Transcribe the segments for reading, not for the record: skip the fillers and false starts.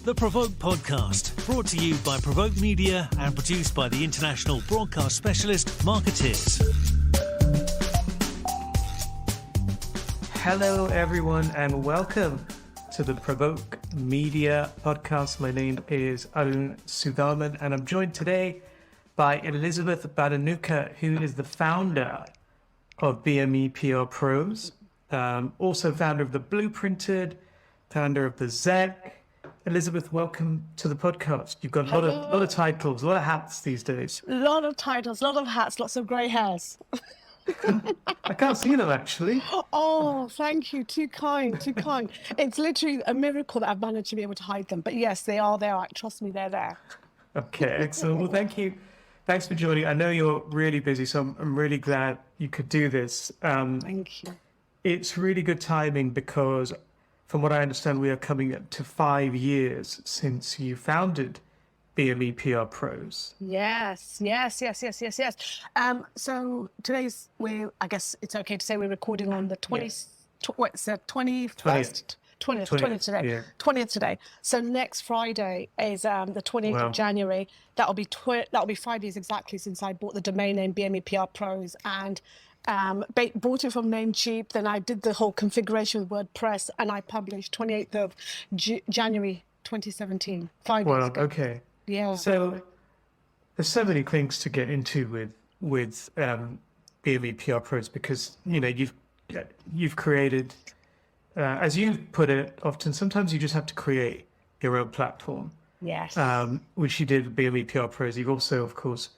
The PRovoke podcast, brought to you by PRovoke Media and produced by the international broadcast specialist Marketeers. Hello, everyone, and welcome to the PRovoke Media podcast. My name is Arun Sudhaman, and I'm joined today by Elizabeth Bananuka, who is the founder of BME PR Pros, also founder of the Blueprinted, founder of the ZEC. Elizabeth, welcome to the podcast. You've got a lot of titles, a lot of hats these days. A lot of titles, a lot of hats, lots of grey hairs. I can't see them, actually. Oh, thank you. Too kind, too kind. It's literally a miracle that I've managed to be able to hide them. But yes, they are there. Trust me, they're there. Okay, excellent. Well, thank you. Thanks for joining. I know you're really busy, so I'm really glad you could do this. Thank you. It's really good timing because, from what I understand, we are coming up to 5 years since you founded BME PR Pros. Yes. So today's, I guess it's okay to say we're recording on the 21st? 20th today. Yeah. 20th today. So next Friday is the 20th of January. That'll be 5 years exactly since I bought the domain name BME PR Pros and bought it from Namecheap. Then I did the whole configuration with WordPress and I published 28th of January 2017. 5 years ago. Okay. Yeah. So there's so many things to get into with BME PR Pros because you've created. As you put it, often, sometimes you just have to create your own platform. Yes. Which you did with BME PR Pros. You've also, of course,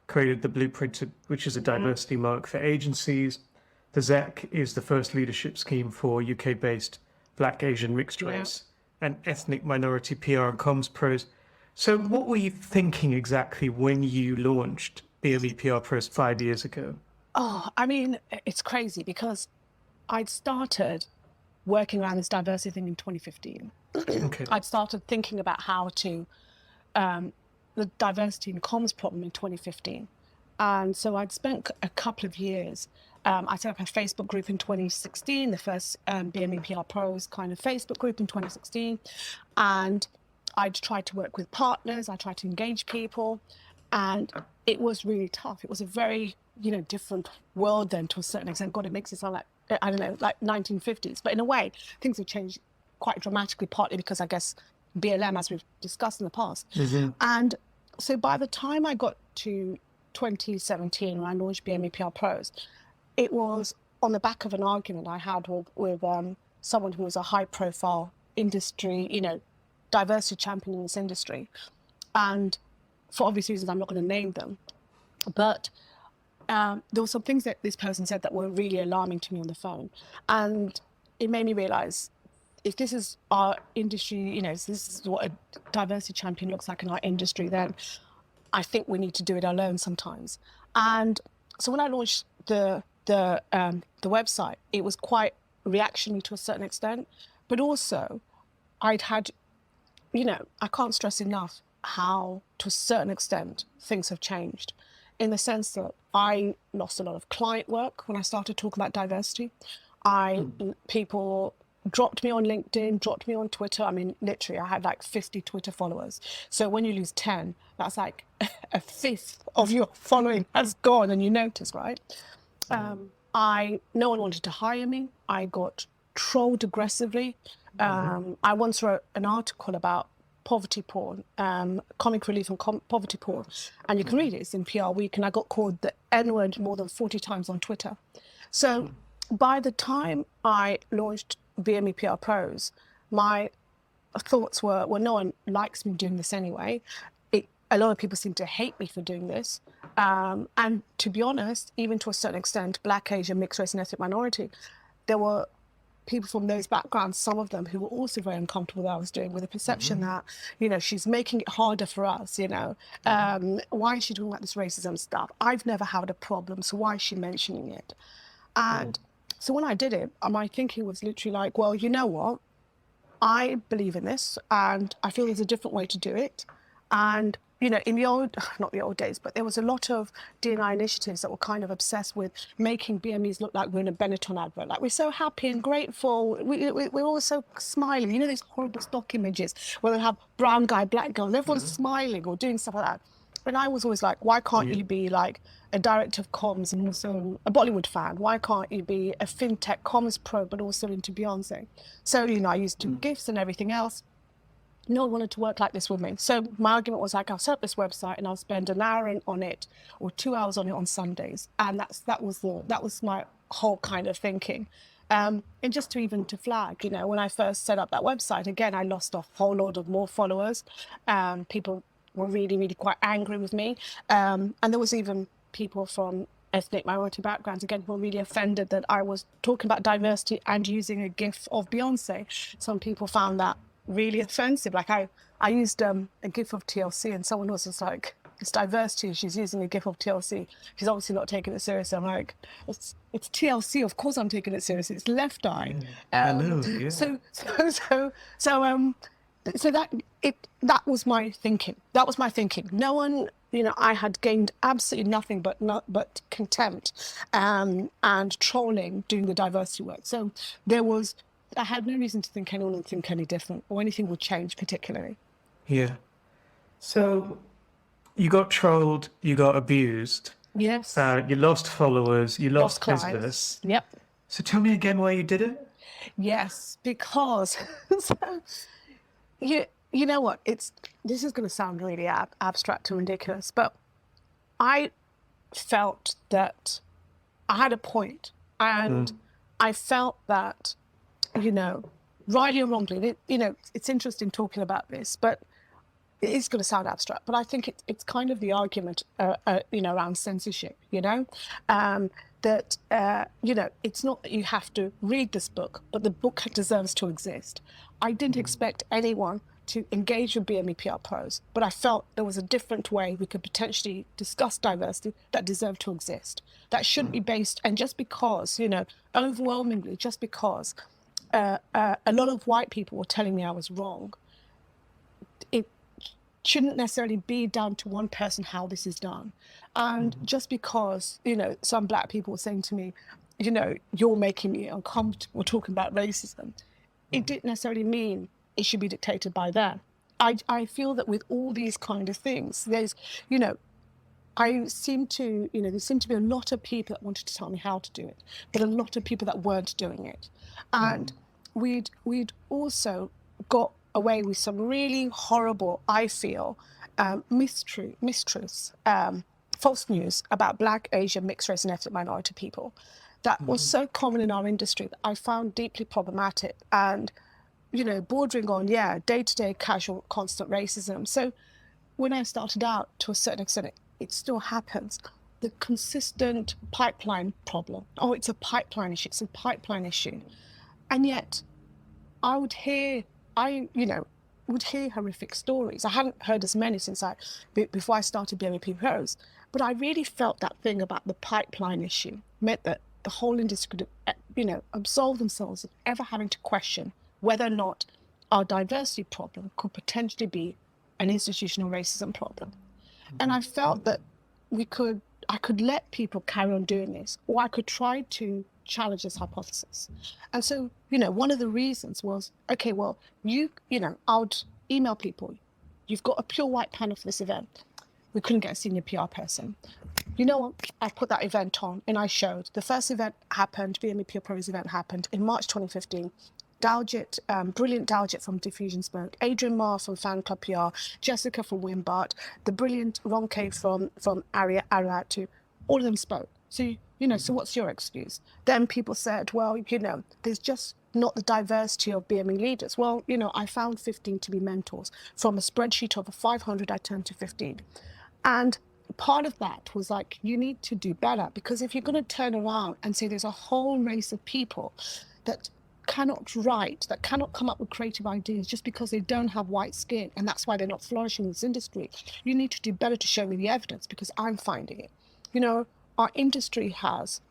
created the Blueprinted, which is a diversity mark for agencies. The ZEC is the first leadership scheme for UK-based Black, Asian, mixed race and ethnic minority PR and comms pros. So what were you thinking exactly when you launched BME PR Pros 5 years ago? Oh, I mean, it's crazy because I'd started working around this diversity thing in 2015. Okay. I'd started thinking about how to, the diversity in comms problem in 2015. And so I'd spent a couple of years, I set up a Facebook group in 2016, the first BME PR Pros kind of Facebook group in 2016. And I'd tried to work with partners, I tried to engage people, and it was really tough. It was a very, different world then to a certain extent. God, it makes it sound like, I don't know, like 1950s. But in a way, things have changed quite dramatically, partly because I guess BLM, as we've discussed in the past. Mm-hmm. And so by the time I got to 2017, when I launched BME PR Pros, it was on the back of an argument I had with someone who was a high-profile industry, diversity champion in this industry. And for obvious reasons, I'm not going to name them. But there were some things that this person said that were really alarming to me on the phone. And it made me realize if this is our industry, this is what a diversity champion looks like in our industry, then I think we need to do it alone sometimes. And so when I launched the website, it was quite reactionary to a certain extent, but also I'd had, I can't stress enough how, to a certain extent, things have changed in the sense that I lost a lot of client work when I started talking about diversity. People dropped me on LinkedIn, dropped me on Twitter. I mean, literally, I had like 50 Twitter followers. So when you lose 10, that's like a fifth of your following has gone, and you notice, right? No one wanted to hire me. I got trolled aggressively. I once wrote an article about poverty porn, comic relief and poverty porn, and you can read it, it's in PR Week, and I got called the N-word more than 40 times on Twitter. So by the time I launched BME PR Pros, my thoughts were, well, no one likes me doing this anyway. A lot of people seem to hate me for doing this. And to be honest, even to a certain extent, Black, Asian, mixed race and ethnic minority, there were people from those backgrounds, some of them who were also very uncomfortable with what I was doing, with the perception that, she's making it harder for us, why is she doing like this racism stuff? I've never had a problem, so why is she mentioning it? And so when I did it, my thinking was literally like, well, you know what? I believe in this and I feel there's a different way to do it. And in the old, not the old days, but there was a lot of D&I initiatives that were kind of obsessed with making BMEs look like we're in a Benetton advert. Like, we're so happy and grateful. We're all so smiling. You know, these horrible stock images where they have brown guy, black girl, and everyone's smiling or doing stuff like that. And I was always like, why can't you be like a director of comms and also a Bollywood fan? Why can't you be a fintech comms pro, but also into Beyonce? So, I used to do GIFs and everything else. No one wanted to work like this with me. So my argument was like, I'll set up this website and I'll spend an hour on it or 2 hours on it on Sundays. And that was my whole kind of thinking. And just to flag, when I first set up that website, again, I lost a whole lot of more followers. People were really, really quite angry with me. And there was even people from ethnic minority backgrounds, again, were really offended that I was talking about diversity and using a GIF of Beyonce. Some people found that really offensive. Like I used a GIF of TLC and someone was just like, it's diversity, she's using a GIF of TLC. She's obviously not taking it seriously. I'm like, it's TLC, of course I'm taking it seriously. It's Left Eye. I know, yeah. So that was my thinking. That was my thinking. No one, I had gained absolutely nothing but contempt and trolling doing the diversity work. So I had no reason to think anyone would think any different or anything would change particularly. Yeah. So you got trolled, you got abused. Yes. You lost followers, you lost clients. business. Yep. So tell me again why you did it. Yes, because you know what? This is going to sound really abstract and ridiculous, but I felt that I had a point, and I felt that, rightly or wrongly, it's interesting talking about this, but it is going to sound abstract, but I think it's kind of the argument, around censorship, that, it's not that you have to read this book, but the book deserves to exist. I didn't expect anyone to engage with BME PR Pros, but I felt there was a different way we could potentially discuss diversity that deserved to exist. That shouldn't be based, and just because, overwhelmingly, just because a lot of white people were telling me I was wrong, it shouldn't necessarily be down to one person how this is done. And just because, some black people were saying to me, you're making me uncomfortable talking about racism, it didn't necessarily mean it should be dictated by them. I feel that with all these kind of things, there's, there seemed to be a lot of people that wanted to tell me how to do it, but a lot of people that weren't doing it. And we'd also got away with some really horrible, I feel, mistruths, false news about Black, Asian, mixed race and ethnic minority people that was so common in our industry that I found deeply problematic and, bordering on, day-to-day, casual, constant racism. So when I started out, to a certain extent, it still happens. The consistent pipeline problem. Oh, it's a pipeline issue. It's a pipeline issue. And yet I would hear horrific stories. I hadn't heard as many before I started BME PR Pros, but I really felt that thing about the pipeline issue meant that the whole industry could, absolve themselves of ever having to question whether or not our diversity problem could potentially be an institutional racism problem. And I felt that I could let people carry on doing this, or I could try to challenge this hypothesis. And so, one of the reasons was, okay, well, I would email people, you've got a pure white panel for this event. We couldn't get a senior PR person. You know what? I put that event on and I showed. The first event happened, BME PR Pros event happened in March 2015. Daljit, brilliant Daljit from Diffusion spoke, Adrian Marr from Fan Club PR, Jessica from Wimbart, the brilliant Ronke from Ariatu, all of them spoke. So, so what's your excuse? Then people said, well, there's just not the diversity of BME leaders. Well, I found 15 to be mentors. From a spreadsheet of 500, I turned to 15. And part of that was like, you need to do better, because if you're going to turn around and say there's a whole race of people that cannot write, that cannot come up with creative ideas just because they don't have white skin, and that's why they're not flourishing in this industry, you need to do better to show me the evidence, because I'm finding it. Our industry has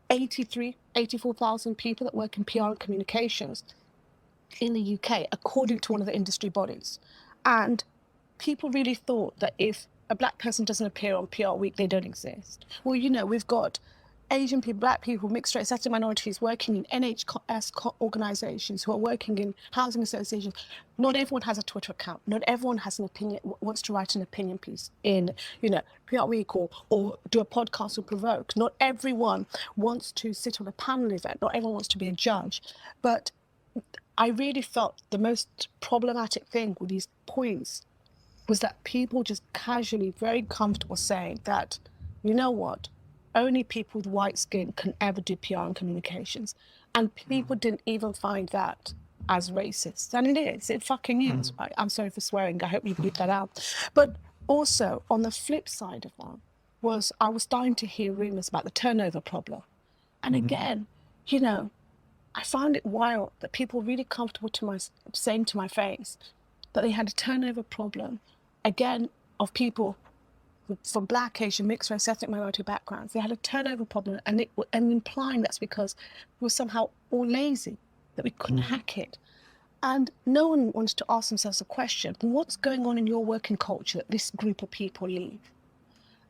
84,000 people that work in PR and communications in the UK, according to one of the industry bodies. And people really thought that if a black person doesn't appear on PR Week, they don't exist. Well, we've got Asian people, black people, mixed race, ethnic minorities working in NHS organisations, who are working in housing associations. Not everyone has a Twitter account. Not everyone has an opinion, wants to write an opinion piece in, PR Week or do a podcast or PRovoke. Not everyone wants to sit on a panel event. Not everyone wants to be a judge. But I really felt the most problematic thing with these points was that people just casually, very comfortable saying that, you know what, only people with white skin can ever do PR and communications. And people didn't even find that as racist. And it is, it fucking is. Right? I'm sorry for swearing, I hope you bleep that out. But also, on the flip side of that, I was starting to hear rumours about the turnover problem. And again, I found it wild that people were really comfortable saying to my face that they had a turnover problem, again, of people from black, Asian, mixed race, ethnic minority backgrounds. They had a turnover problem, and implying that's because we were somehow all lazy, that we couldn't hack it. And no one wanted to ask themselves the question, what's going on in your working culture that this group of people leave?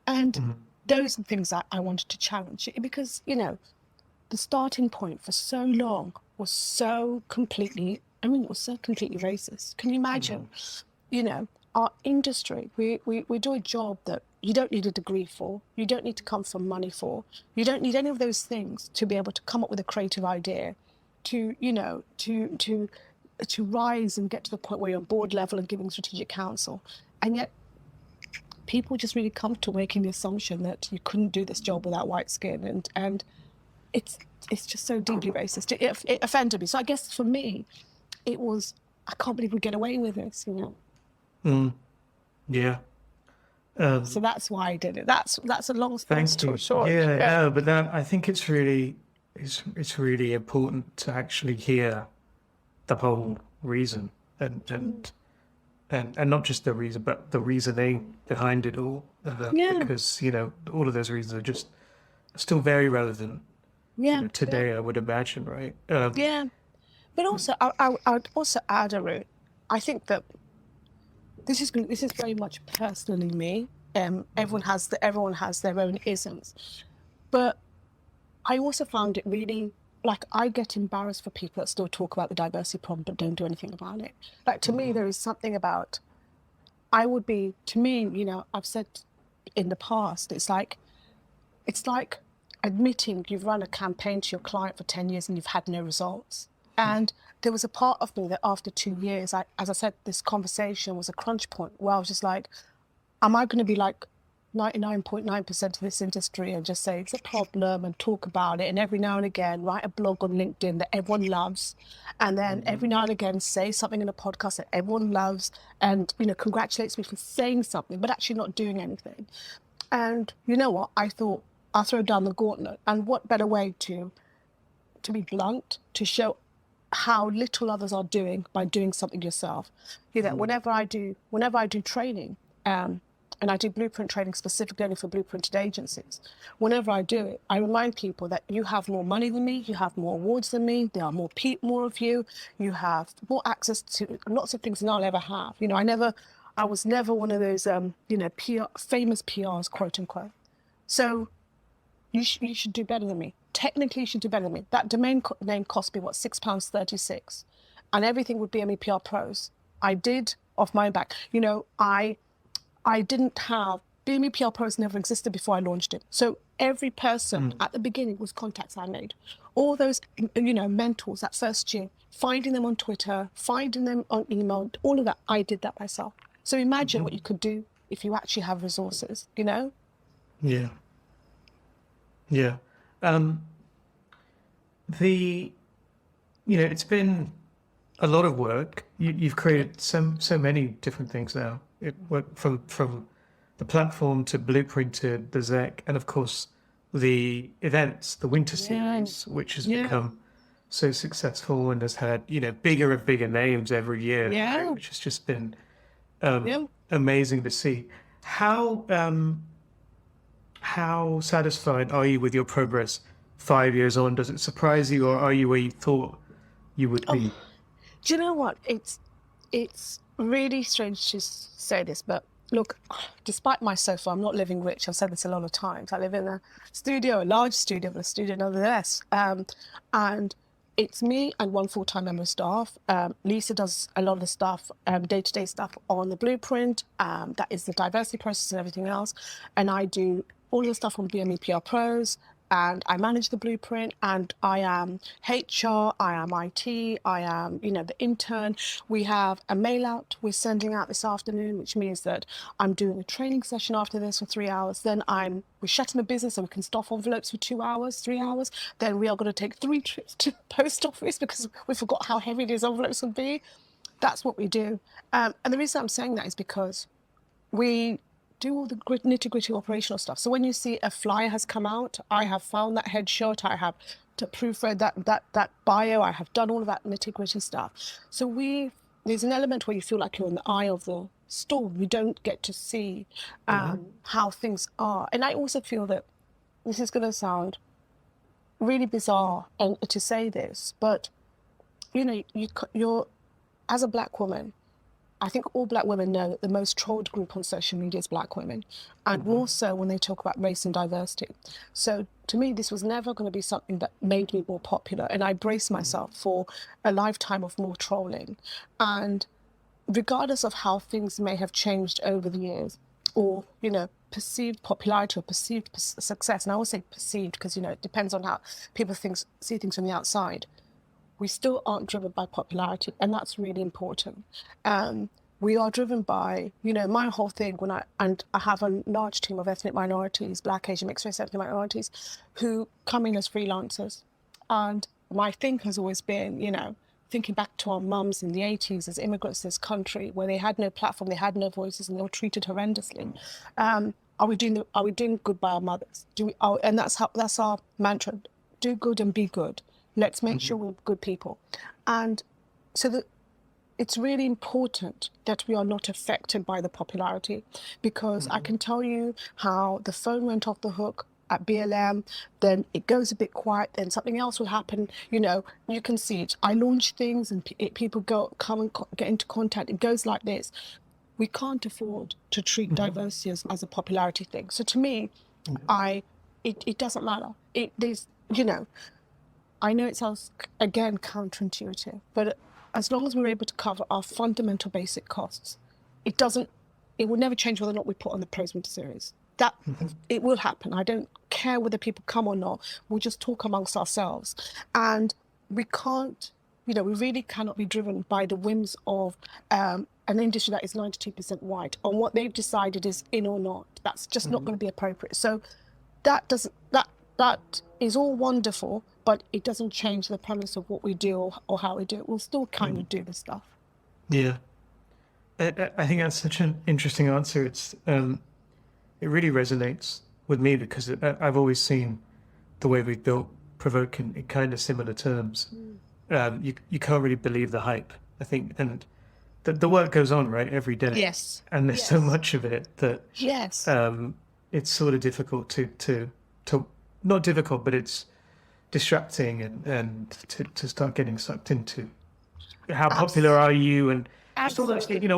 And those are things I wanted to challenge, because, the starting point for so long was so completely racist. Can you imagine, our industry, we do a job that you don't need a degree for, you don't need to come from money for, you don't need any of those things to be able to come up with a creative idea, to rise and get to the point where you're on board level and giving strategic counsel. And yet people just really come to making the assumption that you couldn't do this job without white skin. And it's just so deeply racist. It offended me. So I guess for me, it was, I can't believe we get away with this, Yeah. So that's why I did it. That's a long story short. Yeah, but then I think it's really important to actually hear the whole reason and not just the reason, but the reasoning behind it all. Because all of those reasons are just still very relevant. Today, I would imagine, right? But also, I would also add, Arun, I think that this is very much personally me. Everyone has their own isms, but I also found it really, like, I get embarrassed for people that still talk about the diversity problem but don't do anything about it. Like, to me, there is something about, I've said in the past, it's like admitting you've run a campaign to your client for 10 years and you've had no results. And there was a part of me that after 2 years, as I said, this conversation was a crunch point where I was just like, am I going to be like 99.9% of this industry and just say it's a problem and talk about it, and every now and again write a blog on LinkedIn that everyone loves, and then every now and again say something in a podcast that everyone loves and congratulates me for saying something but actually not doing anything? And you know what? I thought, I'll throw down the gauntlet. And what better way to be blunt, to show how little others are doing by doing something yourself. Whenever I do training, and I do blueprint training specifically only for blueprinted agencies, whenever I do it, I remind people that you have more money than me, you have more awards than me, there are more of you, you have more access to lots of things than I'll ever have. I was never one of those, famous PRs, quote unquote. So you should do better than me. Technically, you should do better than me. That domain name cost me, £6.36, and everything would BME PR Pros. I did off my own back. I didn't have, BME PR Pros never existed before I launched it. So every person at the beginning was contacts I made. All those, mentors that first year, finding them on Twitter, finding them on email, all of that, I did that myself. So imagine what you could do if you actually have resources, Yeah. It's been a lot of work. You've created so many different things now. It went from the platform to Blueprinted, the ZEC, and of course the events, the winter series, which has become so successful and has had bigger and bigger names every year, which has just been amazing to see. How satisfied are you with your progress 5 years on? Does it surprise you, or are you where you thought you would be? Do you know what? It's really strange to say this, but look, despite my sofa, I'm not living rich. I've said this a lot of times. I live in a studio, a large studio, but a studio nonetheless. And it's me and one full-time member of staff. Lisa does a lot of the stuff, day-to-day stuff on the blueprint. That is the diversity process and everything else. And I do all the stuff on BME PR Pros. And I manage the blueprint, and I am HR, I am IT, I am, the intern. We have a mail out we're sending out this afternoon, which means that I'm doing a training session after this for 3 hours. Then we're shutting the business so we can stuff envelopes for 2 hours, 3 hours. Then we are going to take 3 trips to the post office because we forgot how heavy these envelopes would be. That's what we do. And the reason I'm saying that is because we do all the nitty-gritty operational stuff. So when you see a flyer has come out, I have found that headshot, I have to proofread that bio, I have done all of that nitty-gritty stuff. So there's an element where you feel like you're in the eye of the storm. You don't get to see how things are. And I also feel that this is going to sound really bizarre and to say this, but you're as a Black woman, I think all Black women know that the most trolled group on social media is Black women, and more so when they talk about race and diversity. So to me, this was never going to be something that made me more popular, and I braced myself for a lifetime of more trolling. And regardless of how things may have changed over the years, or, perceived popularity or perceived success, and I always say perceived because, it depends on how people see things from the outside, we still aren't driven by popularity, and that's really important. We are driven by, my whole thing I have a large team of ethnic minorities, Black, Asian, mixed race ethnic minorities, who come in as freelancers. And my thing has always been, thinking back to our mums in the 80s as immigrants to this country, where they had no platform, they had no voices, and they were treated horrendously. Are we doing good by our mothers? And that's our mantra: do good and be good. Let's make sure we're good people. And so it's really important that we are not affected by the popularity, because I can tell you how the phone went off the hook at BLM, then it goes a bit quiet, then something else will happen. You can see it. I launch things and people come and get into contact. It goes like this. We can't afford to treat diversity as a popularity thing. So to me, it doesn't matter. I know it sounds, again, counterintuitive, but as long as we're able to cover our fundamental basic costs, it will never change whether or not we put on the Pros Winter Series. It will happen. I don't care whether people come or not. We'll just talk amongst ourselves. And we can't, we really cannot be driven by the whims of an industry that is 92% white on what they've decided is in or not. That's just not going to be appropriate. So that is all wonderful, but it doesn't change the premise of what we do or how we do it. We'll still kind of do the stuff. Yeah. I think that's such an interesting answer. It really resonates with me because I've always seen the way we've built PRovoke in kind of similar terms. You can't really believe the hype, I think, and the work goes on, right, every day. Yes. And there's so much of it that it's sort of difficult to not difficult, but it's distracting and to start getting sucked into how popular are you, and just all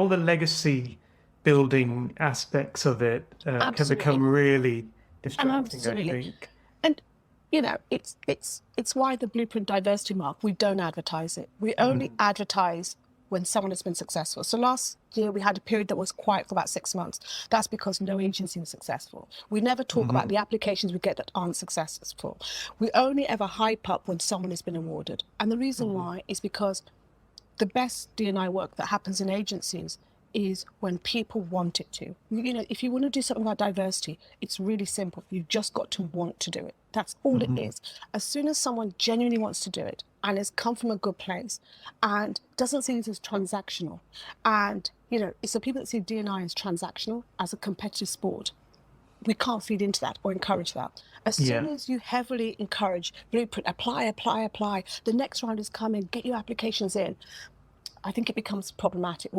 the legacy building aspects of it can become really distracting. I think. And it's why the Blueprint Diversity Mark, we don't advertise it. We only advertise when someone has been successful. So last year we had a period that was quiet for about 6 months. That's because no agency was successful. We never talk about the applications we get that aren't successful. We only ever hype up when someone has been awarded. And the reason why is because the best D&I work that happens in agencies is when people want it to. If you want to do something about diversity, it's really simple. You've just got to want to do it. That's all it is. As soon as someone genuinely wants to do it and has come from a good place and doesn't see it as transactional, and it's the people that see D&I as transactional, as a competitive sport, we can't feed into that or encourage that. As soon as you heavily encourage Blueprint, apply, the next round is coming, get your applications in, I think it becomes problematic.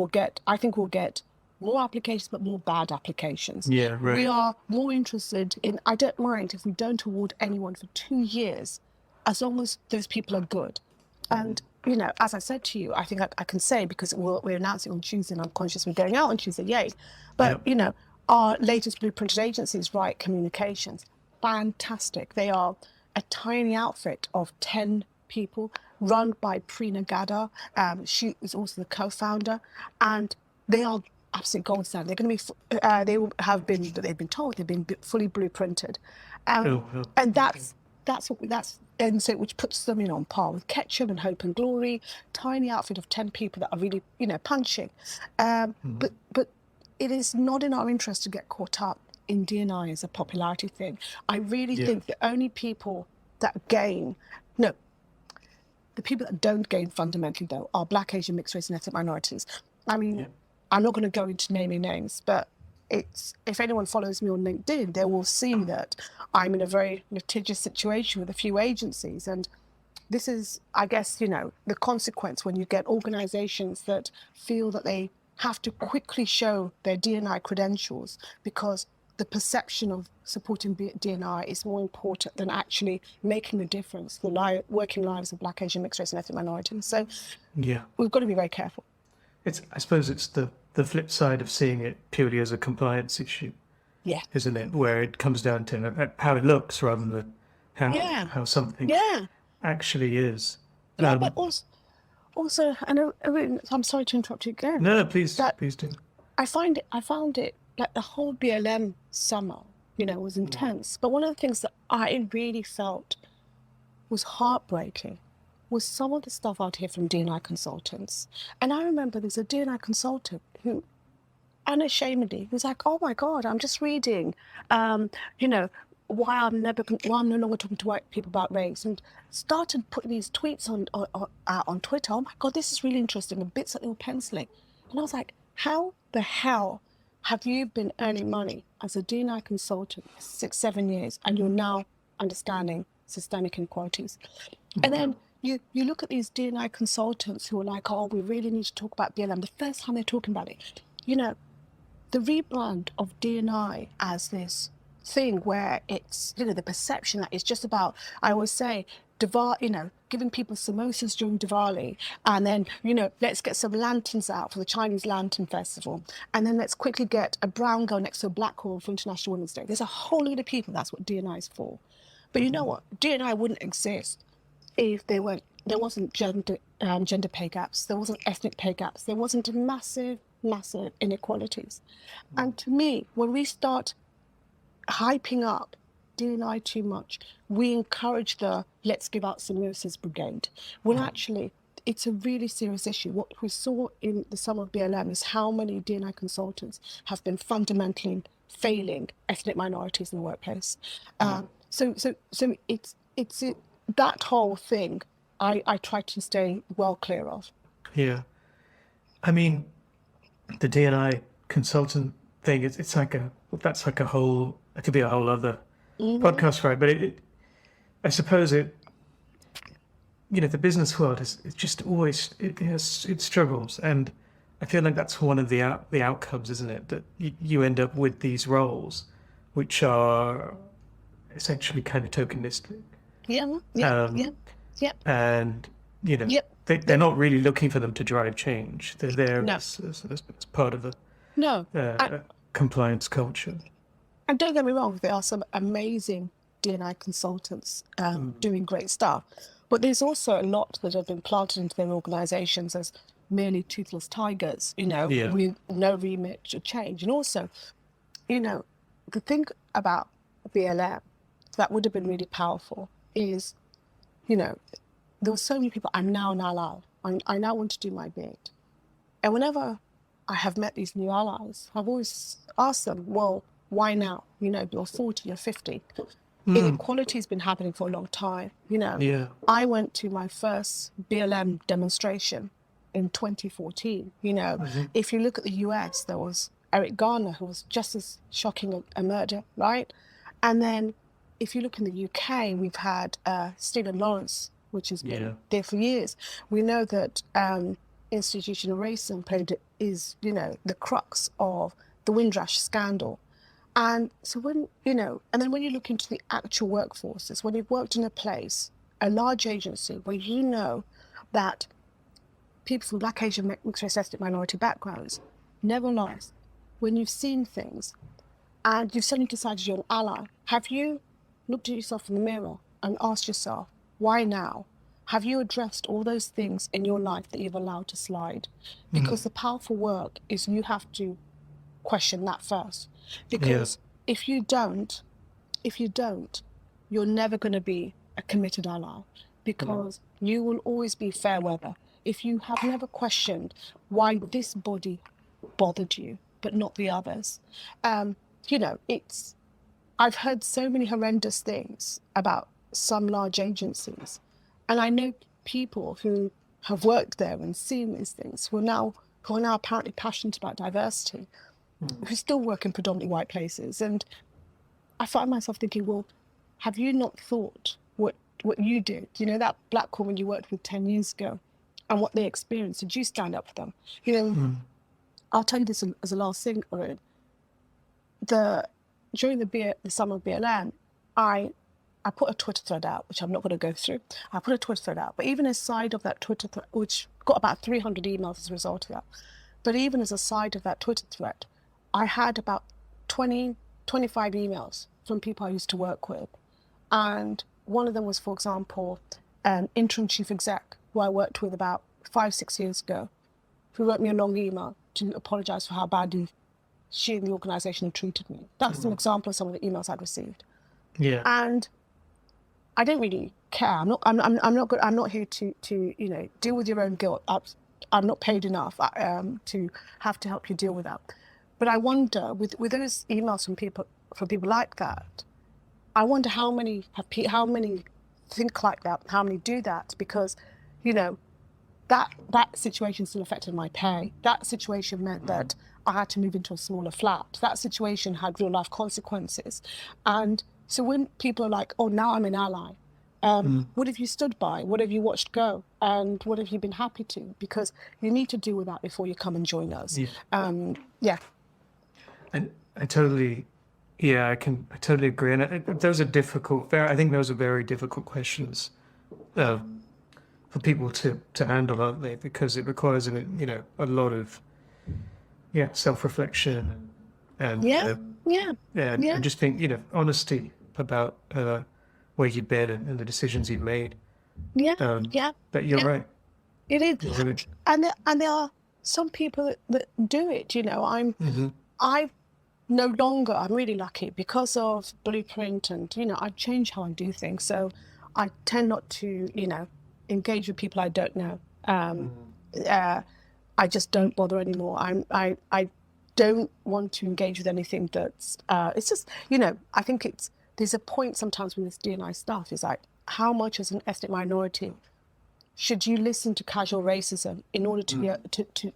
I think we'll get more applications, but more bad applications. Yeah, right. We are more interested in, I don't mind if we don't award anyone for 2 years, as long as those people are good. And you know, as I said to you, I think I can say, because we're announcing on Tuesday and I'm conscious we're going out on Tuesday, yay. But, Yep. you know, our latest blueprinted agency is Right Communications. Fantastic. They are a tiny outfit of 10 people run by Prina Gada. She is also the co-founder, and they are absolute gold standard. They're going to be, they've been told they've been fully blueprinted. And that's and so which puts them on par with Ketchum and Hope and Glory, tiny outfit of 10 people that are really, punching. But it is not in our interest to get caught up in D&I as a popularity thing. I really think the only people that gain, no, the people that don't gain fundamentally though are Black, Asian, mixed race and ethnic minorities. I mean, I'm not going to go into naming names, but if anyone follows me on LinkedIn, they will see that I'm in a very litigious situation with a few agencies. And this is, I guess, the consequence when you get organizations that feel that they have to quickly show their D&I credentials because the perception of supporting D&I is more important than actually making a difference for the working lives of Black, Asian, mixed race and ethnic minorities. So we've got to be very careful. I suppose it's the flip side of seeing it purely as a compliance issue, isn't it? Where it comes down to how it looks rather than how something actually is. But also, I know, I'm sorry to interrupt you again. No, please do. I found it like the whole BLM summer, was intense. But one of the things that I really felt was heartbreaking was some of the stuff out here from D&I consultants. And I remember there's a D&I consultant who, unashamedly, was like, oh my God, I'm just reading, why I'm no longer talking to white people about race, and started putting these tweets on Twitter. Oh my God, this is really interesting, the bits that they were penciling. And I was like, how the hell have you been earning money as a D&I consultant for 6-7 years, and you're now understanding systemic inequalities? And then you look at these D&I consultants who are like, oh, we really need to talk about BLM. The first time they're talking about it, the rebrand of D&I as this thing where it's, the perception that it's just about, I always say, giving people samosas during Diwali, and then, let's get some lanterns out for the Chinese Lantern Festival, and then let's quickly get a brown girl next to a black girl for International Women's Day. There's a whole lot of people that's what D&I is for. But you know what? D&I wouldn't exist if there wasn't gender pay gaps, there wasn't ethnic pay gaps, there wasn't massive inequalities. And to me, when we start hyping up D&I too much, we encourage the let's give out samosas brigade, when actually it's a really serious issue. What we saw in the summer of BLM is how many D&I consultants have been fundamentally failing ethnic minorities in the workplace. So it's that whole thing I try to stay well clear of. Yeah. I mean, the D&I consultant thing, it could be a whole other podcast, right? But I suppose the business world is just always, it struggles. And I feel like that's one of the outcomes, isn't it? That you end up with these roles, which are essentially kind of tokenistic. And, they're not really looking for them to drive change. They're there as part of a compliance culture. And don't get me wrong, there are some amazing D&I consultants doing great stuff. But there's also a lot that have been planted into their organizations as merely toothless tigers, with no remit to change. And also, the thing about BLM that would have been really powerful is, there were so many people, I'm now an ally. I now want to do my bit. And whenever I have met these new allies, I've always asked them, well, why now? You're 40, you're 50. Inequality has been happening for a long time. I went to my first BLM demonstration in 2014. If you look at the US, there was Eric Garner, who was just as shocking a murder, right? And then if you look in the UK, we've had Stephen Lawrence, which has been there for years. We know that institutional racism is, the crux of the Windrush scandal. And so when you look into the actual workforces, when you've worked in a large agency where that people from Black, Asian, mixed race, ethnic minority backgrounds, nevertheless, when you've seen things and you've suddenly decided you're an ally, have you looked at yourself in the mirror and asked yourself, why now? Have you addressed all those things in your life that you've allowed to slide? Because the powerful work is you have to question that first. Because if you don't, you're never going to be a committed ally, because you will always be fair weather. If you have never questioned why this body bothered you, but not the others, I've heard so many horrendous things about some large agencies. And I know people who have worked there and seen these things who are now apparently passionate about diversity, who still work in predominantly white places. And I find myself thinking, well, have you not thought what you did? You know, that black woman you worked with 10 years ago and what they experienced, did you stand up for them? You know, I'll tell you this as a last thing, Arun. During the summer of BLM, I put a Twitter thread out, which I'm not going to go through. I put a Twitter thread out, but even aside of that Twitter thread, which got about 300 emails as a result of that, but even as a side of that Twitter thread, I had about 20, 25 emails from people I used to work with. And one of them was, for example, an interim chief exec who I worked with about 5-6 years ago, who wrote me a long email to apologise for how badly she and the organisation had treated me. That's an example of some of the emails I'd received. Yeah. And I don't really care. I'm not here to deal with your own guilt. I'm not paid enough to have to help you deal with that. But I wonder, with those emails from people like that, I wonder how many think like that, how many do that, because, that situation still affected my pay. That situation meant that I had to move into a smaller flat. That situation had real life consequences. And so when people are like, oh, now I'm an ally, what have you stood by? What have you watched go? And what have you been happy to? Because you need to deal with that before you come and join us. Yeah. And I totally agree. And those are difficult. I think those are very difficult questions for people to handle, aren't they? Because it requires a lot of self-reflection and I just think honesty about where you've been and the decisions you've made. But you're right. It is. And there are some people that do it. I'm really lucky because of Blueprint, and I've changed how I do things. So I tend not to engage with people I don't know. I just don't bother anymore. I don't want to engage with anything that's it's just I think there's a point sometimes with this D&I stuff is like, how much as an ethnic minority should you listen to casual racism in order to be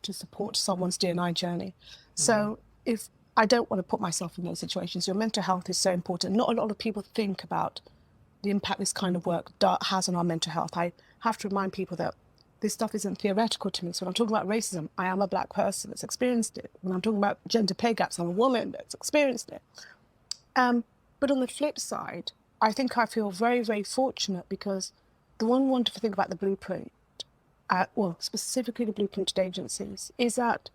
to support someone's D&I journey? So if I don't want to put myself in those situations, your mental health is so important. Not a lot of people think about the impact this kind of work has on our mental health. I have to remind people that this stuff isn't theoretical to me. So when I'm talking about racism, I am a black person that's experienced it. When I'm talking about gender pay gaps, I'm a woman that's experienced it. But on the flip side, I think I feel very, very fortunate, because the one wonderful thing about the Blueprint, specifically the Blueprint agencies, is that,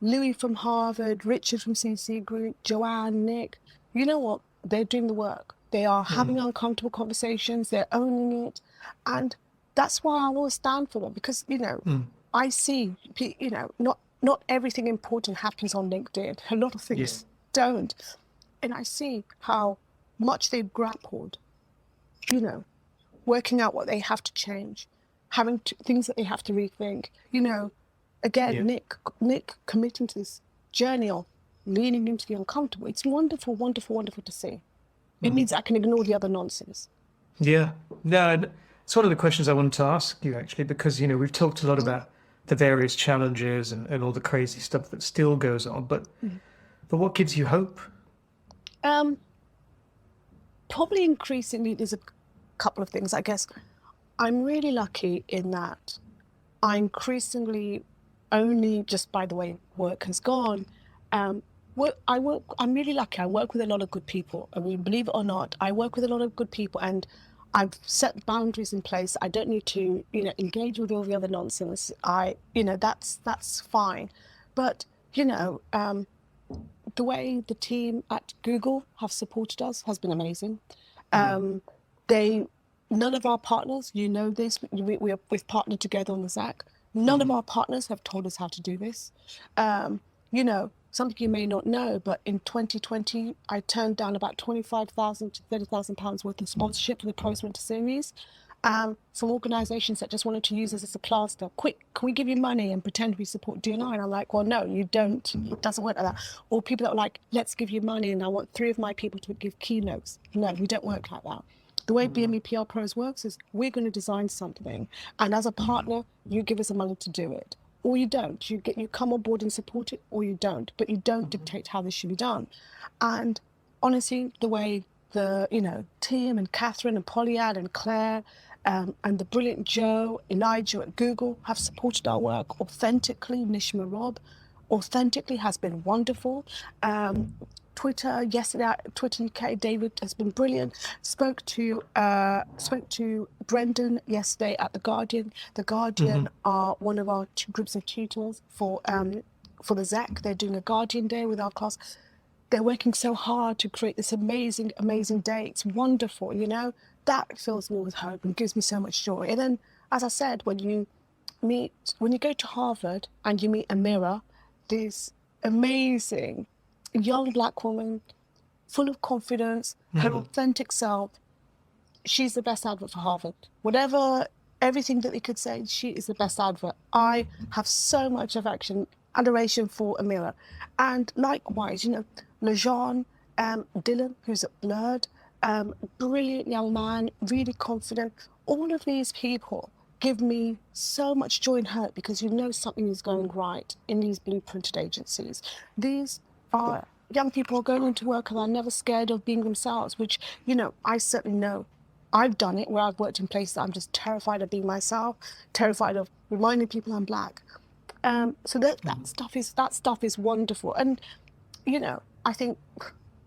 Louis from Harvard, Richard from CC Group, Joanne, Nick, you know what? They're doing the work. They are having uncomfortable conversations. They're owning it. And that's why I always stand for them, because, I see, not everything important happens on LinkedIn. A lot of things don't. And I see how much they've grappled, working out what they have to change, things that they have to rethink. Nick committing to this journey of leaning into the uncomfortable. It's wonderful, wonderful, wonderful to see. It means I can ignore the other nonsense. Yeah. No, it's one of the questions I wanted to ask you, actually, because, we've talked a lot about the various challenges and all the crazy stuff that still goes on, but what gives you hope? Probably increasingly, there's a couple of things. I guess I'm really lucky in that I increasingly, only just by the way work has gone, I'm really lucky. I work with a lot of good people. I mean, believe it or not, I work with a lot of good people, and I've set boundaries in place. I don't need to, engage with all the other nonsense. That's fine. But, the way the team at Google have supported us has been amazing. None of our partners, this, we've partnered together on the ZAC. None of our partners have told us how to do this. Something you may not know, but in 2020, I turned down about £25,000 to £30,000 worth of sponsorship for the Pros Winter Series from organisations that just wanted to use us as a plaster. Quick, can we give you money and pretend we support DNI? And I'm like, well, no, you don't. It doesn't work like that. Or people that were like, let's give you money and I want 3 of my people to give keynotes. No, we don't work like that. The way BME PR Pros works is we're going to design something, and as a partner, you give us the money to do it. Or you don't. You come on board and support it, or you don't. But you don't dictate how this should be done. And honestly, the way the Tim and Catherine and Polyad and Claire and the brilliant Joe, Elijah at Google have supported our work authentically. Nishma Rob, authentically has been wonderful. Twitter yesterday, Twitter UK, David has been brilliant. Spoke to Brendan yesterday at The Guardian. The Guardian are one of our groups of tutors for the ZAC. They're doing a Guardian Day with our class. They're working so hard to create this amazing, amazing day. It's wonderful, That fills me with hope and gives me so much joy. And then, as I said, when you go to Harvard and you meet Amira, this amazing young Black woman, full of confidence, her authentic self. She's the best advert for Harvard. Everything that they could say, she is the best advert. I have so much adoration for Amira. And likewise, Lejean, Dylan, who's at Blurred, brilliant young man, really confident. All of these people give me so much joy and hope because something is going right in these blueprinted agencies. These are young people going into work and are never scared of being themselves, which, I certainly know. I've done it where I've worked in places that I'm just terrified of being myself, terrified of reminding people I'm Black. So that stuff is wonderful. And, I think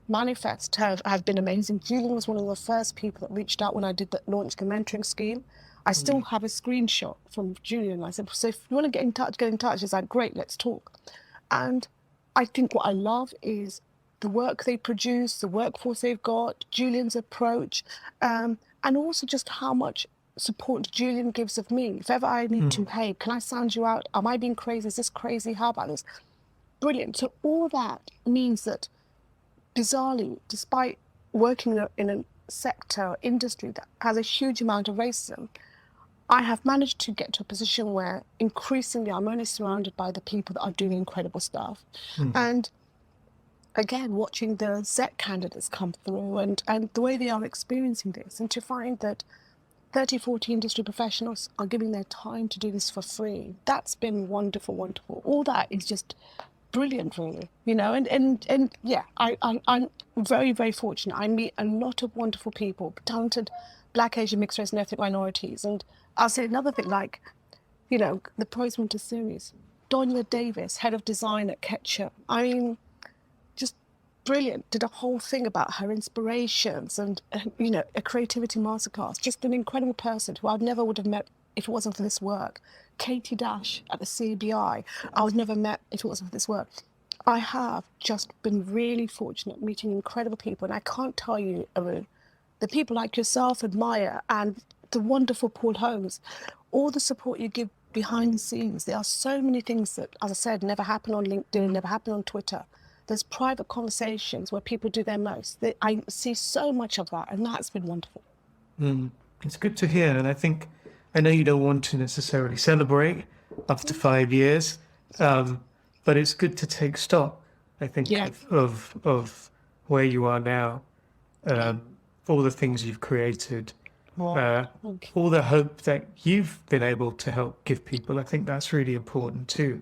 Manifest have been amazing. Julian was one of the first people that reached out when I launched the mentoring scheme. I still have a screenshot from Julian. I said, so if you want to get in touch. He's like, great, let's talk. And I think what I love is the work they produce, the workforce they've got, Julian's approach, and also just how much support Julian gives of me. If ever I need to, hey, can I sound you out? Am I being crazy? Is this crazy? How about this? Brilliant. So all that means that, bizarrely, despite working in a sector, industry that has a huge amount of racism, I have managed to get to a position where increasingly I'm only surrounded by the people that are doing incredible stuff. And again, watching the ZEC candidates come through and the way they are experiencing this, and to find that 30, 40 industry professionals are giving their time to do this for free. That's been wonderful, wonderful. All that is just brilliant, really, and yeah, I'm very, very fortunate. I meet a lot of wonderful people, talented Black, Asian, mixed race and ethnic minorities. And I'll say another thing, the Pros Winter Series, Donya Davis, head of design at Ketchup. I mean, just brilliant. Did a whole thing about her inspirations and a creativity masterclass. Just an incredible person who I never would have met if it wasn't for this work. Katie Dash at the CBI, I would never met if it wasn't for this work. I have just been really fortunate meeting incredible people, and I can't tell you, Arun, the people like yourself and Maya and the wonderful Paul Holmes, all the support you give behind the scenes. There are so many things that, as I said, never happen on LinkedIn, never happen on Twitter. There's private conversations where people do their most. I see so much of that, and that's been wonderful. It's good to hear, and I know you don't want to necessarily celebrate after 5 years, but it's good to take stock, I think, of where you are now, all the things you've created, all the hope that you've been able to help give people. I think that's really important too.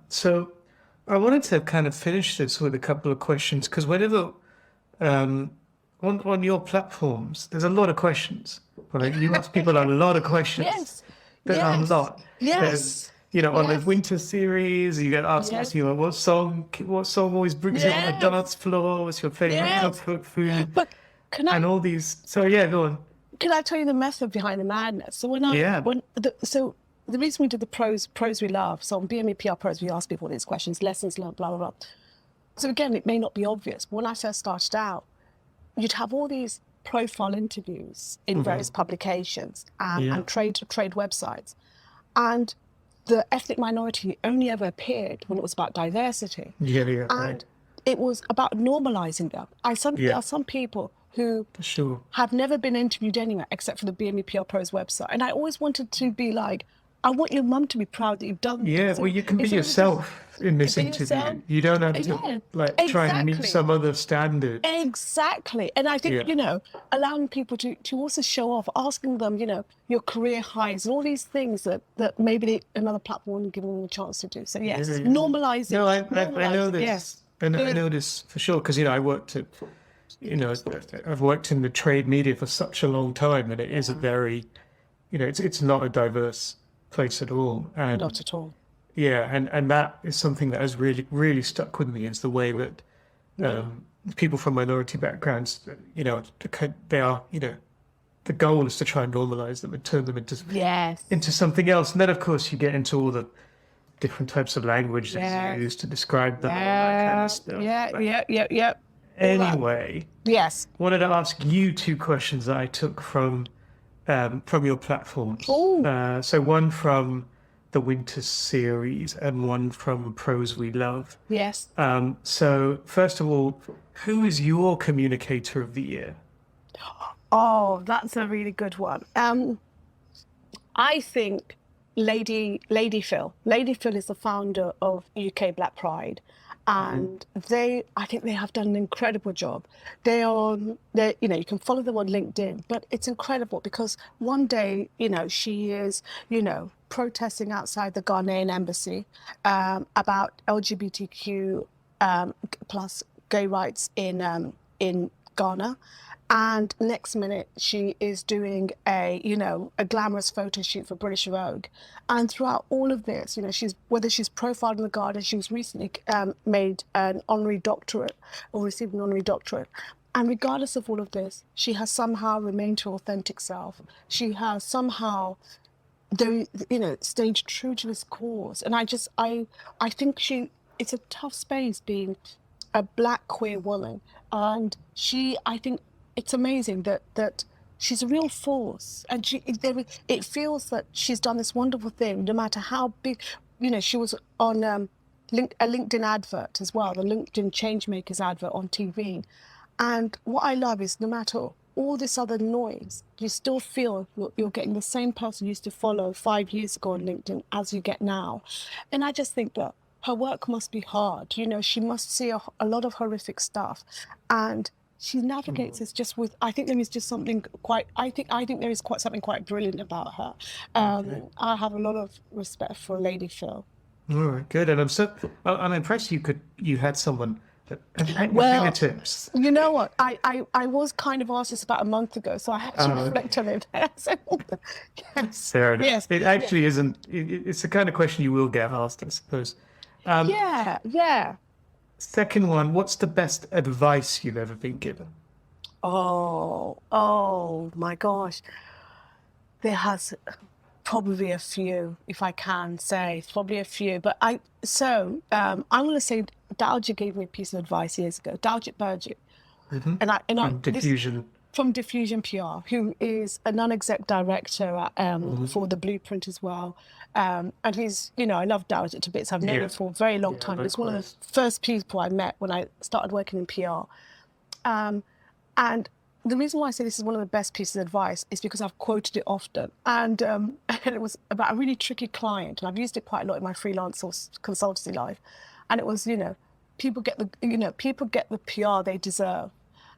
So I wanted to kind of finish this with a couple of questions, because whenever on your platforms, there's a lot of questions. Right? You ask people a lot of questions. Yes. There are a lot. Yes. On the winter series, you get asked, what song always brings you on the dance floor? What's your favorite comfort food? But can I? And all these. So go on. can I tell you the method behind the madness? So the reason we did the pros we love. So on BME PR Pros, we ask people these questions, lessons learned, blah, blah, blah. So again, it may not be obvious. But when I first started out, you'd have all these profile interviews in various publications and trade websites. And the ethnic minority only ever appeared when it was about diversity. And it was about normalizing that. There are some people who have never been interviewed anywhere except for the BME PR Pros website. And I always wanted to be like, I want your mum to be proud that you've done this. Yeah, well, you can be yourself in this interview. You don't have to try and meet some other standard. Exactly. And I think, allowing people to also show off, asking them, your career highs and all these things that maybe another platform wouldn't give them a chance to do. So yes, normalize it. No, I know this. Yes. I know this for sure because, I worked at, I've worked in the trade media for such a long time, and it is a very, it's not a diverse place at all. And not at all. Yeah, and that is something that has really, really stuck with me, is the way that people from minority backgrounds, they are, the goal is to try and normalize them and turn them into something else. And then, of course, you get into all the different types of language that's used to describe them, all that kind of stuff. Yeah. Anyway, yes, wanted to ask you two questions that I took from your platform. So one from the Winter Series and one from Pros We Love. Yes. So first of all, who is your Communicator of the Year? Oh, that's a really good one. I think Lady Phil. Lady Phil is the founder of UK Black Pride. And I think they have done an incredible job. You can follow them on LinkedIn, but it's incredible because one day, she is, protesting outside the Ghanaian embassy about LGBTQ plus gay rights in Ghana. And next minute, she is doing a glamorous photo shoot for British Vogue. And throughout all of this, whether she's profiled in the Guardian, she was recently made an honorary doctorate or received an honorary doctorate. And regardless of all of this, she has somehow remained her authentic self. She has somehow, stayed true to this cause. And I think it's a tough space being a Black queer woman. And I think it's amazing that she's a real force, and it feels that she's done this wonderful thing, no matter how big. She was on a LinkedIn advert as well, the LinkedIn Changemakers advert on TV. And what I love is no matter all this other noise, you still feel you're getting the same person you used to follow 5 years ago on LinkedIn as you get now. And I just think that her work must be hard. She must see a lot of horrific stuff, and she navigates this just with. I think there is just something quite. I think there is something quite brilliant about her. I have a lot of respect for Lady Phil. All right, good. And I'm impressed you had someone that had tips. You know what? I was kind of asked this about a month ago, so I had to reflect on it. Yes. Fair enough. Yes. It actually isn't. It's the kind of question you will get asked, I suppose. Yeah. Second one, what's the best advice you've ever been given? Oh my gosh. There has probably a few, if I can say, probably a few. But I'm going to say Daljit gave me a piece of advice years ago. Daljit Burgit. From Diffusion. From Diffusion PR, who is a non-exec director for The Blueprint as well. And he's, I love Daljit to bits. I've known him for a very long time. He's one of the first people I met when I started working in PR. And the reason why I say this is one of the best pieces of advice is because I've quoted it often. And it was about a really tricky client. And I've used it quite a lot in my freelance or consultancy life. And it was, people get the PR they deserve.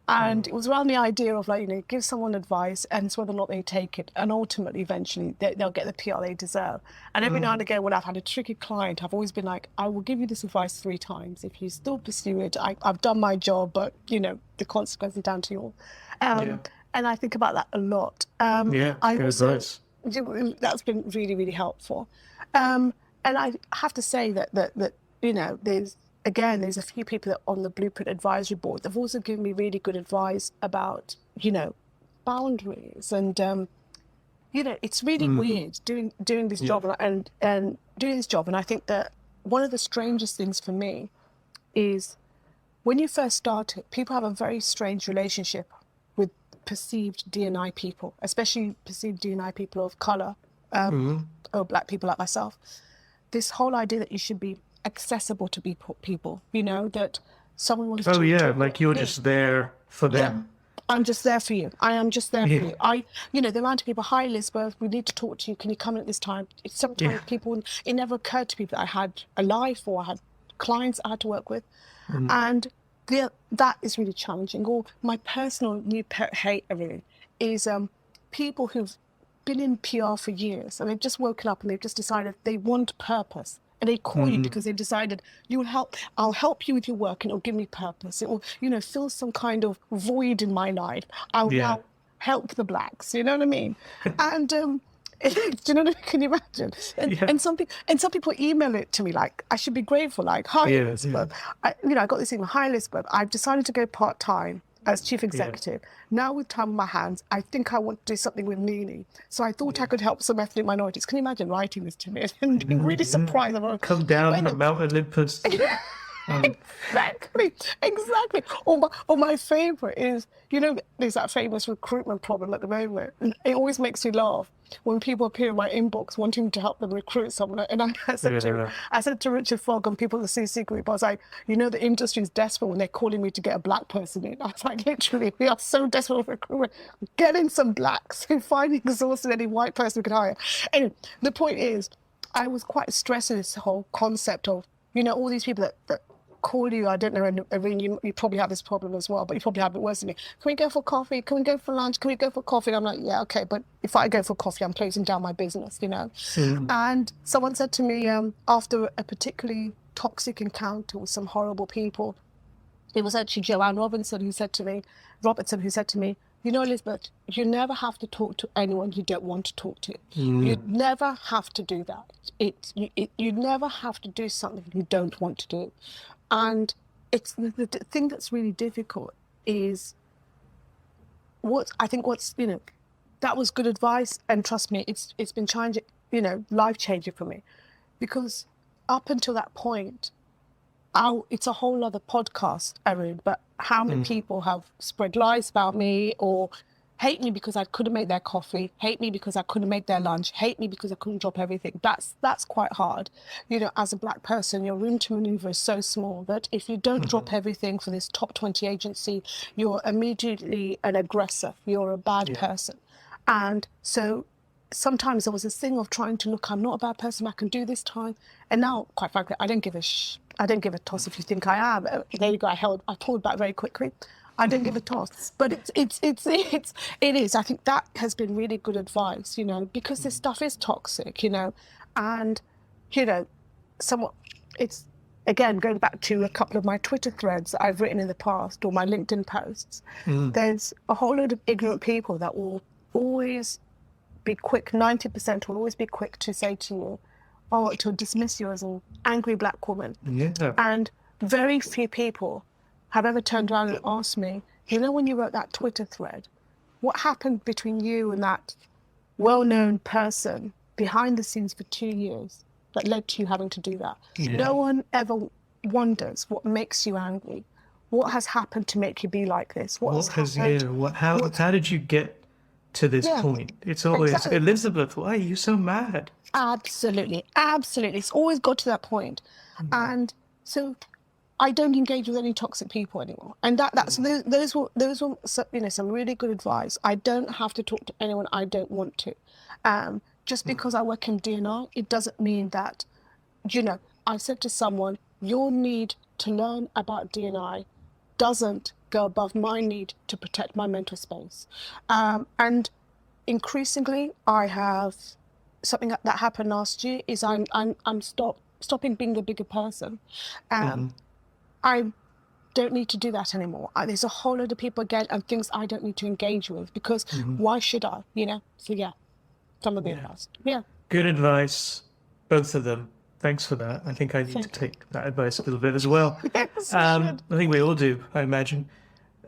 And it was around the idea of give someone advice and it's whether or not they take it. And ultimately, eventually, they'll get the PR they deserve. And every now and again, when I've had a tricky client, I've always been like, I will give you this advice 3 times. If you still pursue it, I've done my job, but, the consequence is down to you all. And I think about that a lot. Advice. That's been really, really helpful. And I have to say that there's a few people that on the Blueprint Advisory Board. They've also given me really good advice about, boundaries. And it's really weird doing this job and doing this job. And I think that one of the strangest things for me is when you first start it, people have a very strange relationship with perceived D&I people, especially perceived D&I people of color, or black people like myself. This whole idea that you should be accessible to people, that someone wants to like you're just there for them. I'm just there for you. I am just there for you. The amount of people, hi Elizabeth, we need to talk to you. Can you come in at this time? Sometimes it never occurred to people that I had a life or I had clients I had to work with. And that is really challenging. Or my personal new pet hate everything is people who've been in PR for years and they've just woken up and they've just decided they want purpose. And they call you because they've decided I'll help you with your work and it'll give me purpose. It will, fill some kind of void in my life. I'll now help the blacks. You know what I mean? And do you know what I mean? Can you imagine? And some people email it to me like, I should be grateful. Like, hi, Elizabeth. I got this email. Hi, Elizabeth. I've decided to go part-time as chief executive. Now with time on my hands, I think I want to do something with meaning. So I thought I could help some ethnic minorities. Can you imagine writing this to me and being really surprised? Come down from Mount Olympus. Exactly. Or my favorite is, there's that famous recruitment problem at the moment. And it always makes me laugh when people appear in my inbox wanting to help them recruit someone. And I said to Richard Fogg and people at the CC group, I was like, the industry is desperate when they're calling me to get a black person in. I was like, literally, we are so desperate for recruitment. Get in some blacks who find exhausted any white person we could hire. Anyway, the point is, I was quite stressed in this whole concept of, all these people that call you. I don't know, Arun, you probably have this problem as well, but you probably have it worse than me. Can we go for coffee? Can we go for lunch? Can we go for coffee? And I'm like, yeah, okay, but if I go for coffee, I'm closing down my business, And someone said to me after a particularly toxic encounter with some horrible people, it was actually Joanne Robertson who said to me, Elizabeth, you never have to talk to anyone you don't want to talk to. You never have to do that. You never have to do something you don't want to do. And it's the thing that's really difficult is that was good advice. And trust me, it's been challenging, life changing for me, because up until that point, it's a whole other podcast, Arun, but how many people have spread lies about me or hate me because I couldn't make their coffee, hate me because I couldn't make their lunch, hate me because I couldn't drop everything. That's quite hard. As a black person, your room to maneuver is so small that if you don't drop everything for this top 20 agency, you're immediately an aggressor. You're a bad person. And so sometimes there was this thing of trying to look, I'm not a bad person, I can do this time. And now, quite frankly, I don't give a toss if you think I am. There you go, I pulled back very quickly. I don't give a toss, but it is. I think that has been really good advice, because this stuff is toxic, and somewhat. It's again going back to a couple of my Twitter threads that I've written in the past or my LinkedIn posts. There's a whole load of ignorant people that will always be quick. 90% will always be quick to say to you, or to dismiss you as an angry black woman. And very few people have ever turned around and asked me, when you wrote that Twitter thread, what happened between you and that well-known person behind the scenes for 2 years that led to you having to do that? No one ever wonders what makes you angry. What has happened to make you be like this? How did you get to this point? It's always, Elizabeth, why are you so mad? Absolutely. It's always got to that point. And so I don't engage with any toxic people anymore. And those were some really good advice. I don't have to talk to anyone I don't want to. Just because I work in D&I, it doesn't mean that, I said to someone, your need to learn about D&I doesn't go above my need to protect my mental space. And increasingly, I have something that happened last year is I'm stopping being the bigger person. I don't need to do that anymore. There's a whole load of people again and things I don't need to engage with because why should I? So some of the advice. Good advice, both of them. Thanks for that. I think I need to take that advice a little bit as well. Yes, I think we all do, I imagine.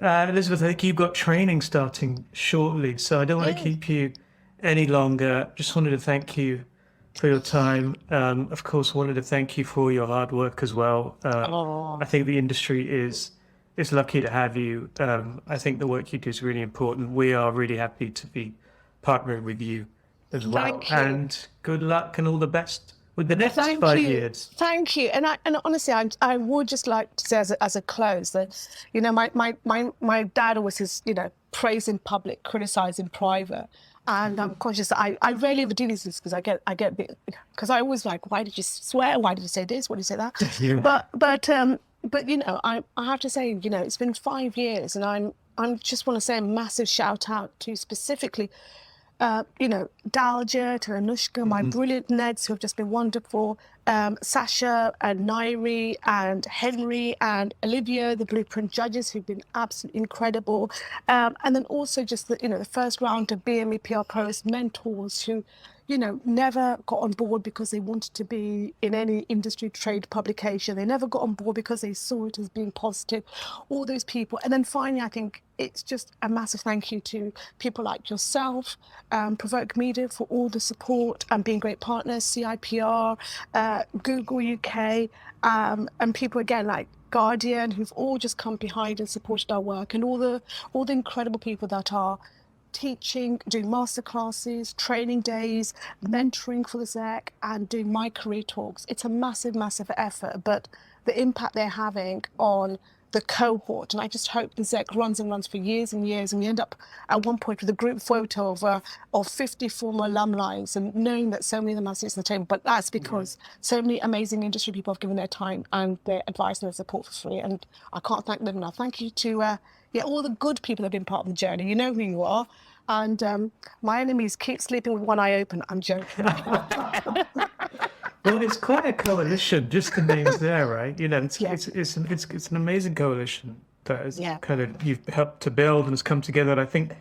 Elizabeth, I think you've got training starting shortly, so I don't want to keep you any longer. Just wanted to thank you for your time. Of course, wanted to thank you for your hard work as well. I think the industry is lucky to have you. I think the work you do is really important. We are really happy to be partnering with you as well. Thank you. And good luck and all the best with the next 5 years. Thank you. And honestly, I would just like to say as a close that, you know, my dad always says, you know, praise in public, criticize in private. And I'm conscious that I rarely ever do these things because I get a bit, because I always like, why did you swear? Why did you say this? Why did you say that? Yeah. But you know, I have to say, you know, it's been 5 years, and I'm just want to say a massive shout out to specifically, you know, Dalja, to Anushka, my brilliant Neds who have just been wonderful, Sasha and Nairi and Henry and Olivia, the Blueprint judges who've been absolutely incredible, and then also just the first round of BME PR Pros mentors who, you know, never got on board because they wanted to be in any industry trade publication. They never got on board because they saw it as being positive. All those people. And then finally, I think it's just a massive thank you to people like yourself, PRovoke Media for all the support and being great partners, CIPR, Google UK, and people again like Guardian, who've all just come behind and supported our work, and all the incredible people that are teaching, doing masterclasses, training days, mentoring for the ZEC, and doing my career talks. It's a massive, massive effort, but the impact they're having on the cohort, and I just hope the ZEC runs and runs for years and years, and we end up at one point with a group photo of 50 former alumni, and knowing that so many of them are sitting at the table. But that's because so many amazing industry people have given their time and their advice and their support for free, and I can't thank them enough. Thank you to all the good people that have been part of the journey. You know who you are. And my enemies keep sleeping with one eye open. I'm joking. Well, it's quite a coalition, just the names there, right? You know, it's an amazing coalition that is kind of you've helped to build and has come together. And I think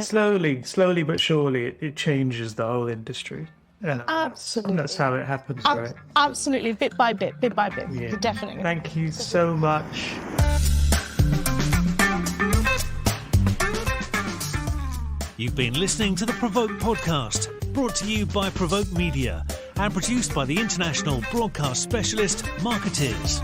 slowly but surely it changes the whole industry. Absolutely. And that's how it happens, right? Absolutely, bit by bit, Yeah. definitely. Thank you so much. You've been listening to the PRovoke podcast, brought to you by PRovoke Media and produced by the international broadcast specialist Marketeers.